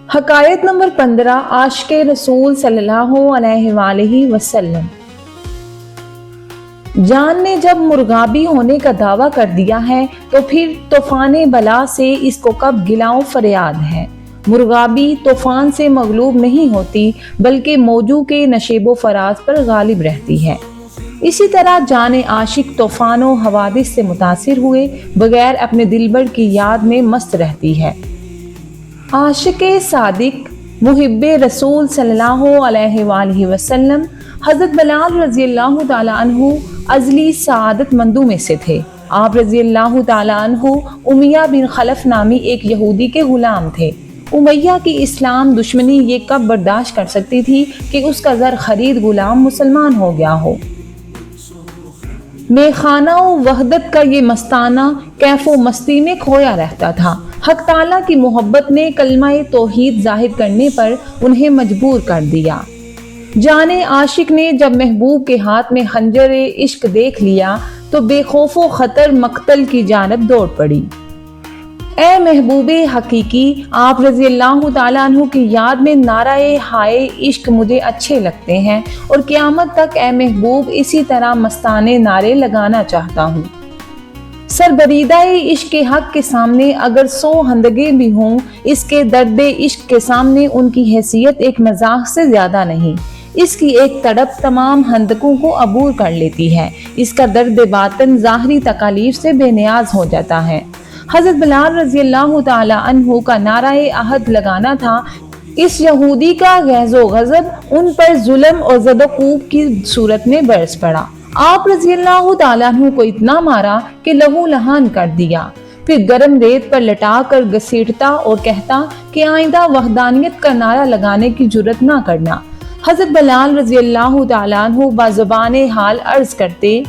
حکایت نمبر 15 عاشق رسول صلی اللہ علیہ وآلہ وسلم۔ جان نے جب مرغابی ہونے کا دعویٰ کر دیا ہے تو پھر طوفان بلا سے اس کو کب گلہ و فریاد ہے۔ مرغابی طوفان سے مغلوب نہیں ہوتی بلکہ موجوں کے نشیب و فراز پر غالب رہتی ہے۔ اسی طرح جان عاشق طوفان و حوادث سے متاثر ہوئے بغیر اپنے دلبر کی یاد میں مست رہتی ہے۔ عاشق صادق محب رسول صلی اللہ علیہ وآلہ وسلم حضرت بلال رضی اللہ تعالیٰ عنہ ازلی سعادت مندوں میں سے تھے۔ آپ رضی اللہ تعالیٰ عنہ امیہ بن خلف نامی ایک یہودی کے غلام تھے۔ امیہ کی اسلام دشمنی یہ کب برداشت کر سکتی تھی کہ اس کا زر خرید غلام مسلمان ہو گیا ہو۔ میخانہ و وحدت کا یہ مستانہ کیف و مستی میں کھویا رہتا تھا۔ حق تعالیٰ کی محبت نے کلمہ توحید ظاہر کرنے پر انہیں مجبور کر دیا۔ جان عاشق نے جب محبوب کے ہاتھ میں خنجر عشق دیکھ لیا تو بے خوف و خطر مقتل کی جانب دوڑ پڑی۔ اے محبوب حقیقی، آپ رضی اللہ تعالیٰ عنہ کی یاد میں نعرہ ہائے عشق مجھے اچھے لگتے ہیں اور قیامت تک اے محبوب اسی طرح مستانے نعرے لگانا چاہتا ہوں۔ سربریدہ عشق کے حق کے سامنے اگر 100 ہندگے بھی ہوں، اس کے درد عشق کے سامنے ان کی حیثیت ایک مذاق سے زیادہ نہیں۔ اس کی ایک تڑپ تمام ہندکوں کو عبور کر لیتی ہے۔ اس کا درد باطن ظاہری تکالیف سے بے نیاز ہو جاتا ہے۔ حضرت بلال رضی اللہ تعالی عنہ کا نعرہ عہد لگانا تھا۔ اس یہودی کا غیظ و غضب ان پر ظلم اور زد و کوب کی صورت میں برس پڑا۔ آپ رضی اللہ تعالیٰ عنہ کو اتنا مارا کہ لہو لہان کر دیا، پھر گرم ریت پر لٹا کر گھسیٹتا اور کہتا کہ آئندہ وحدانیت کا نعرہ لگانے کی جرات نہ کرنا۔ حضرت بلال رضی اللہ تعالیٰ عنہ بازبان حال عرض کرتے،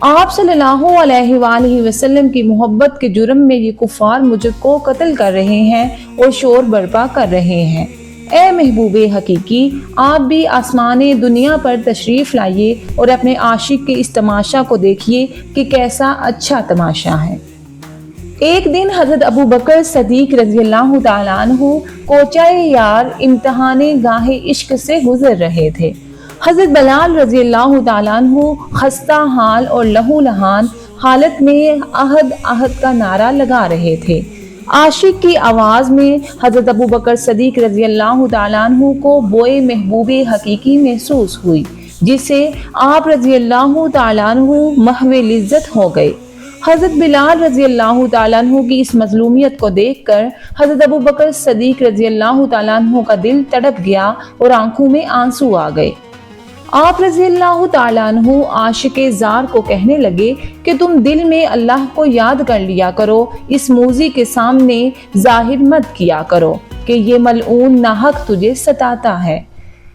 آپ صلی اللہ علیہ وآلہ وسلم کی محبت کے جرم میں یہ کفار مجھ کو قتل کر رہے ہیں اور شور برپا کر رہے ہیں۔ اے محبوب حقیقی، آپ بھی آسمان دنیا پر تشریف لائیے اور اپنے عاشق کے اس تماشا کو دیکھیے کہ کیسا اچھا تماشا ہے۔ ایک دن حضرت ابو بکر صدیق رضی اللہ تعالیٰ عنہ کوچہ یار امتحان گاہ عشق سے گزر رہے تھے۔ حضرت بلال رضی اللہ تعالیٰ عنہ خستہ حال اور لہو لہان حالت میں عہد عہد کا نعرہ لگا رہے تھے۔ عاشق کی آواز میں حضرت ابو بکر صدیق رضی اللہ تعالیٰ عنہ کو بوئے محبوب حقیقی محسوس ہوئی، جس سے آپ رضی اللہ تعالیٰ عنہ محو لذت ہو گئے۔ حضرت بلال رضی اللہ تعالیٰ عنہ کی اس مظلومیت کو دیکھ کر حضرت ابو بکر صدیق رضی اللہ تعالیٰ عنہ کا دل تڑپ گیا اور آنکھوں میں آنسو آ گئے۔ آپ رضی اللہ تعالیٰ عنہ عاشق زار کو کہنے لگے کہ تم دل میں اللہ کو یاد کر لیا کرو، اس موذی کے سامنے ظاہر مت کیا کرو کہ یہ ملعون ناحق تجھے ستاتا ہے۔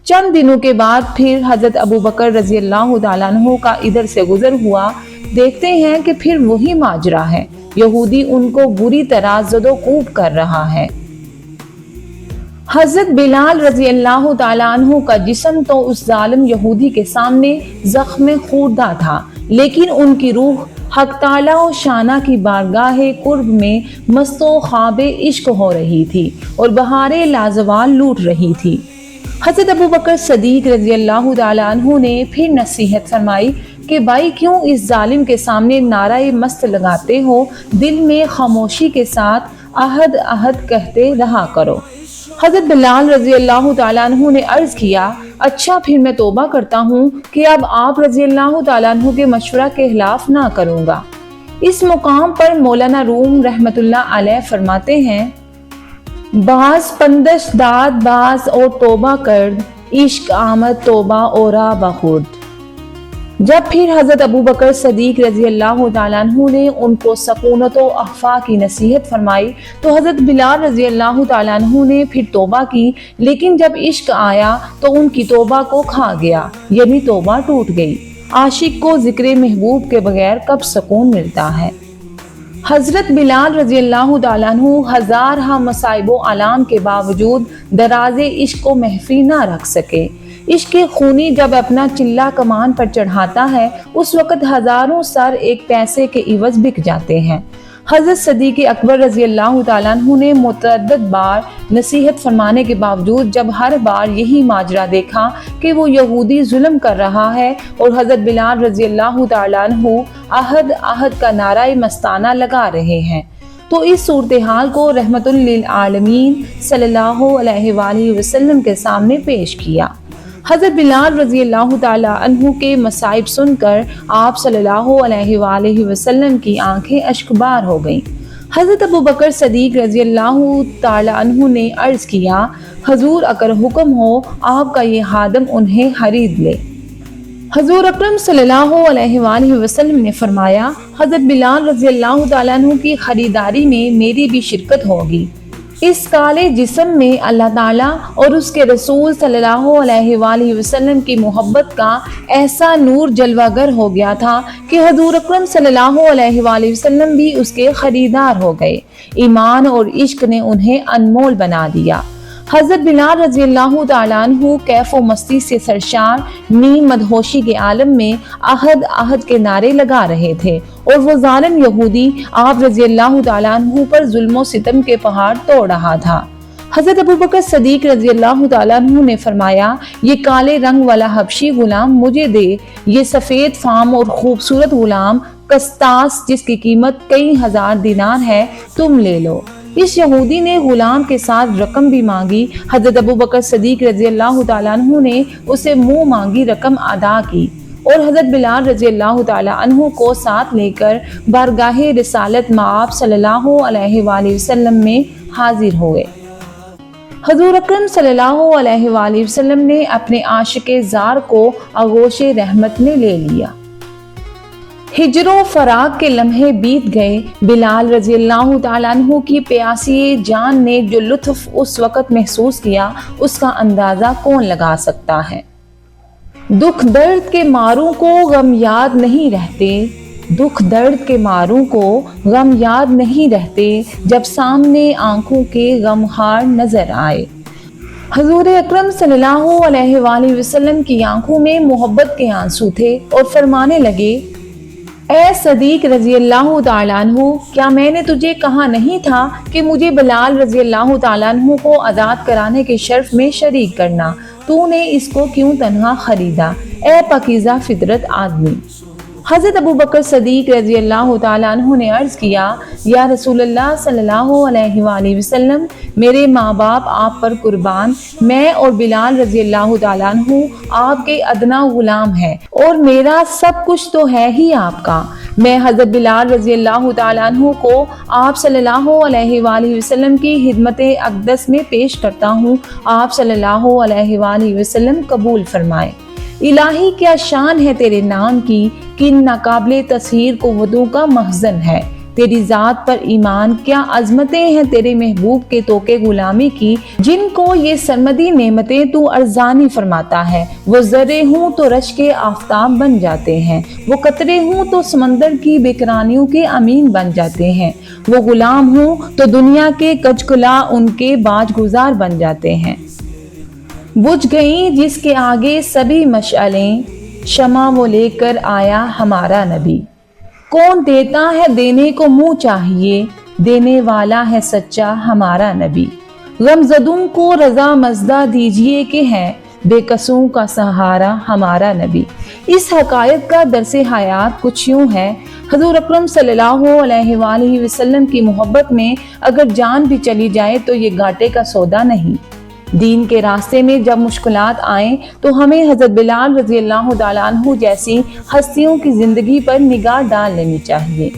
چند دنوں کے بعد پھر حضرت ابو بکر رضی اللہ تعالیٰ عنہ کا ادھر سے گزر ہوا، دیکھتے ہیں کہ پھر وہی ماجرا ہے، یہودی ان کو بری طرح زد و کوب کر رہا ہے۔ حضرت بلال رضی اللہ تعالیٰ عنہ کا جسم تو اس ظالم یہودی کے سامنے زخم خوردہ تھا، لیکن ان کی روح حق تعالیٰ و شانہ کی بارگاہ قرب میں مست و خواب عشق ہو رہی تھی اور بہار لازوال لوٹ رہی تھی۔ حضرت ابو بکر صدیق رضی اللہ تعالیٰ عنہ نے پھر نصیحت فرمائی کہ بھائی کیوں اس ظالم کے سامنے نعرہ مست لگاتے ہو، دل میں خاموشی کے ساتھ عہد عہد کہتے رہا کرو۔ حضرت بلال رضی اللہ تعالیٰ عنہ نے عرض کیا، اچھا پھر میں توبہ کرتا ہوں کہ اب آپ رضی اللہ تعالیٰ عنہ کے مشورہ کے خلاف نہ کروں گا۔ اس مقام پر مولانا روم رحمت اللہ علیہ فرماتے ہیں، باز پندش داد باز اور توبہ کرد، عشق آمد توبہ اورا بخورد۔ جب پھر حضرت ابو بکر صدیق رضی اللہ تعالیٰ عنہ نے ان کو سکونت و اخفا کی نصیحت فرمائی تو حضرت بلال رضی اللہ تعالیٰ عنہ نے پھر توبہ کی، لیکن جب عشق آیا تو ان کی توبہ کو کھا گیا، یعنی توبہ ٹوٹ گئی۔ عاشق کو ذکر محبوب کے بغیر کب سکون ملتا ہے۔ حضرت بلال رضی اللہ تعالیٰ عنہ ہزارہ مصائب و آلام کے باوجود دراز عشق کو محفی نہ رکھ سکے۔ عشق خونی جب اپنا چلہ کمان پر چڑھاتا ہے، اس وقت ہزاروں سر ایک پیسے کے عوض بک جاتے ہیں۔ حضرت صدیق اکبر رضی اللہ تعالیٰ عنہ نے متعدد بار نصیحت فرمانے کے باوجود جب ہر بار یہی ماجرا دیکھا کہ وہ یہودی ظلم کر رہا ہے اور حضرت بلال رضی اللہ تعالیٰ عنہ عہد عہد کا نعرہ مستانہ لگا رہے ہیں، تو اس صورتحال کو رحمت للعالمین صلی اللہ علیہ وآلہ وسلم کے سامنے پیش کیا۔ حضرت بلال رضی اللہ تعالیٰ عنہ کے مصائب سن کر آپ صلی اللہ علیہ وآلہ وسلم کی آنکھیں اشکبار ہو گئیں۔ حضرت ابوبکر صدیق رضی اللہ تعالیٰ عنہ نے عرض کیا، حضور اگر حکم ہو آپ کا یہ خادم انہیں خرید لے۔ حضور اکرم صلی اللہ علیہ وآلہ وسلم نے فرمایا، حضرت بلال رضی اللہ تعالیٰ عنہ کی خریداری میں میری بھی شرکت ہوگی۔ اس کالے جسم میں اللہ تعالیٰ اور اس کے رسول صلی اللہ علیہ وآلہ وسلم کی محبت کا ایسا نور جلوہ گر ہو گیا تھا کہ حضور اکرم صلی اللہ علیہ وآلہ وسلم بھی اس کے خریدار ہو گئے۔ ایمان اور عشق نے انہیں انمول بنا دیا۔ حضرت بلال رضی اللہ تعالیٰ عنہ کیف و مستی سے سرشار نیم مدہوشی کے عالم میں عہد عہد کے نعرے لگا رہے تھے اور وہ ظالم یہودی آپ رضی اللہ تعالیٰ عنہ پر ظلم و ستم کے پہاڑ توڑ رہا تھا۔ حضرت ابوبکر صدیق رضی اللہ تعالیٰ عنہ نے فرمایا، یہ کالے رنگ والا حبشی غلام مجھے دے، یہ سفید فام اور خوبصورت غلام قسطاس جس کی قیمت کئی ہزار دینار ہے تم لے لو۔ اس یہودی نے غلام کے ساتھ رقم بھی مانگی۔ حضرت ابوبکر صدیق رضی اللہ تعالیٰ عنہ نے اسے منہ مانگی رقم ادا کی اور حضرت بلال رضی اللہ تعالیٰ عنہ کو ساتھ لے کر بارگاہ رسالت مآب صلی اللہ علیہ وآلہ وسلم میں حاضر ہوئے۔ حضور اکرم صلی اللہ علیہ وآلہ وسلم نے اپنے عاشق زار کو آغوش رحمت میں لے لیا۔ ہجر و فراق کے لمحے بیت گئے۔ بلال رضی اللہ تعالیٰ عنہ کی پیاسی جان نے جو لطف اس وقت محسوس کیا اس کا اندازہ کون لگا سکتا ہے۔ دکھ درد کے ماروں کو غم یاد نہیں رہتے، دکھ درد کے ماروں کو غم یاد نہیں رہتے، جب سامنے آنکھوں کے غمخوار نظر آئے۔ حضور اکرم صلی اللہ علیہ وآلہ وسلم کی آنکھوں میں محبت کے آنسو تھے اور فرمانے لگے، اے صدیق رضی اللہ تعالیٰ عنہ، کیا میں نے تجھے کہا نہیں تھا کہ مجھے بلال رضی اللہ تعالیٰ عنہ کو آزاد کرانے کے شرف میں شریک کرنا؟ تو نے اس کو کیوں تنہا خریدا، اے پاکیزہ فطرت آدمی؟ حضرت ابوبکر صدیق رضی اللہ تعالیٰ عنہ نے عرض کیا، یا رسول اللہ صلی اللہ علیہ وآلہ وسلم، میرے ماں باپ آپ پر قربان، میں اور بلال رضی اللہ تعالیٰ عنہ آپ کے ادنا غلام ہیں اور میرا سب کچھ تو ہے ہی آپ کا۔ میں حضرت بلال رضی اللہ تعالیٰ عنہ کو آپ صلی اللہ علیہ وآلہ وسلم کی خدمت اقدس میں پیش کرتا ہوں، آپ صلی اللہ علیہ وآلہ وسلم قبول فرمائیں۔ الہی کیا شان ہے تیرے نام کی، کن ناقابل تصویر قوتوں کا مخزن ہے تیری ذات پر ایمان، کیا عظمتیں ہیں تیرے محبوب کے توقے غلامی کی، جن کو یہ سرمدی نعمتیں تو ارزانی فرماتا ہے۔ وہ ذرے ہوں تو رش کے آفتاب بن جاتے ہیں، وہ قطرے ہوں تو سمندر کی بےکرانیوں کے امین بن جاتے ہیں، وہ غلام ہوں تو دنیا کے کچکلا ان کے باج گزار بن جاتے ہیں۔ بجھ گئیں جس کے آگے سبھی مشعلیں، شمع وہ لے کر آیا ہمارا نبی۔ کون دیتا ہے دینے کو منہ چاہیے، دینے والا ہے سچا ہمارا نبی۔ غم زدوں کو رضا مزدہ دیجیے کہ ہے بے قصوں کا سہارا ہمارا نبی۔ اس حقائق کا درس حیات کچھ یوں ہے، حضور اکرم صلی اللہ علیہ وآلہ وسلم کی محبت میں اگر جان بھی چلی جائے تو یہ گھاٹے کا سودا نہیں۔ دین کے راستے میں جب مشکلات آئیں تو ہمیں حضرت بلال رضی اللہ تعالیٰ عنہ جیسی ہستیوں کی زندگی پر نگاہ ڈال لینی چاہیے۔